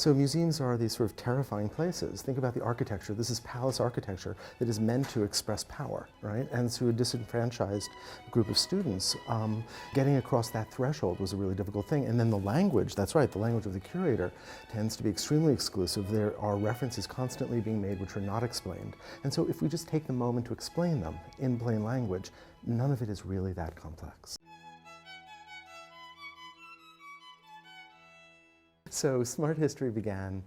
So museums are these sort of terrifying places. Think about the architecture. This is palace architecture that is meant to express power, right? And to a disenfranchised group of students, getting across that threshold was a really difficult thing. And then the language, that's right, the language of the curator tends to be extremely exclusive. There are references constantly being made which are not explained. And so if we just take the moment to explain them in plain language, none of it is really that complex. So Smart History began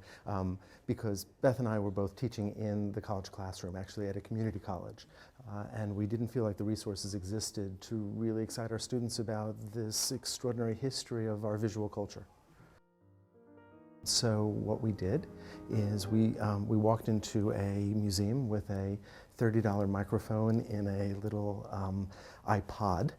because Beth and I were both teaching in the college classroom, actually at a community college. And we didn't feel like the resources existed to really excite our students about this extraordinary history of our visual culture. So what we did is we walked into a museum with a $30 microphone in a little iPod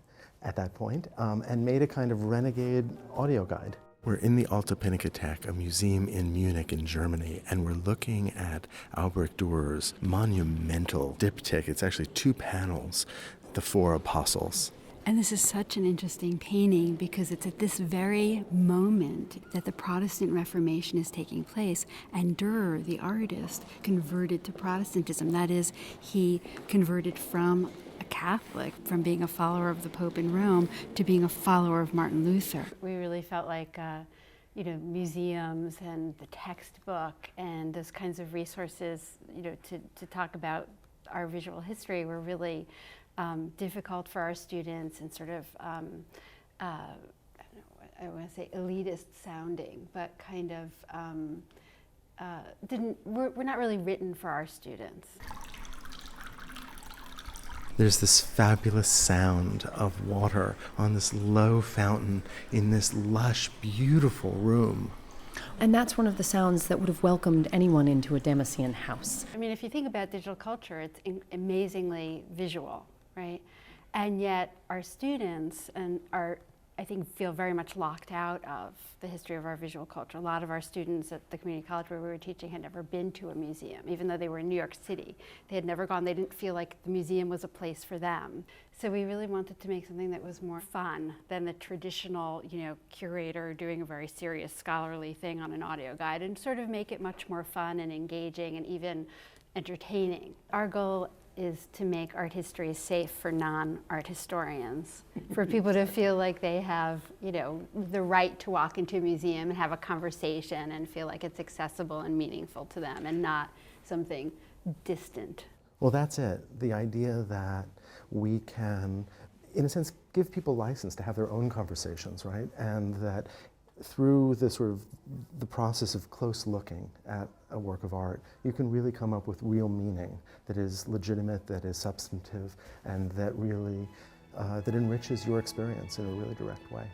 at that point, and made a kind of renegade audio guide. We're in the Alte Pinakothek, a museum in Munich in Germany, and we're looking at Albrecht Dürer's monumental diptych. It's actually 2 panels, The Four Apostles. And this is such an interesting painting because it's at this very moment that the Protestant Reformation is taking place, and Dürer, the artist, converted to Protestantism. That is, he converted from a Catholic, from being a follower of the Pope in Rome to being a follower of Martin Luther. We really felt like museums and the textbook and those kinds of resources, to talk about our visual history were really difficult for our students and sort of, I want to say elitist sounding, but kind of we're not really written for our students. There's this fabulous sound of water on this low fountain in this lush, beautiful room. And that's one of the sounds that would have welcomed anyone into a Damascene house. I mean, if you think about digital culture, it's amazingly visual, right? And yet our students I think, feel very much locked out of the history of our visual culture. A lot of our students at the community college where we were teaching had never been to a museum, even though they were in New York City. They had never gone, they didn't feel like the museum was a place for them. So we really wanted to make something that was more fun than the traditional, curator doing a very serious scholarly thing on an audio guide, and sort of make it much more fun and engaging and even entertaining. Our goal is to make art history safe for non-art historians, for people to feel like they have, the right to walk into a museum and have a conversation and feel like it's accessible and meaningful to them and not something distant. Well, that's it. The idea that we can, in a sense, give people license to have their own conversations, right? And that through the process of close looking at a work of art, you can really come up with real meaning that is legitimate, that is substantive, and that really that enriches your experience in a really direct way.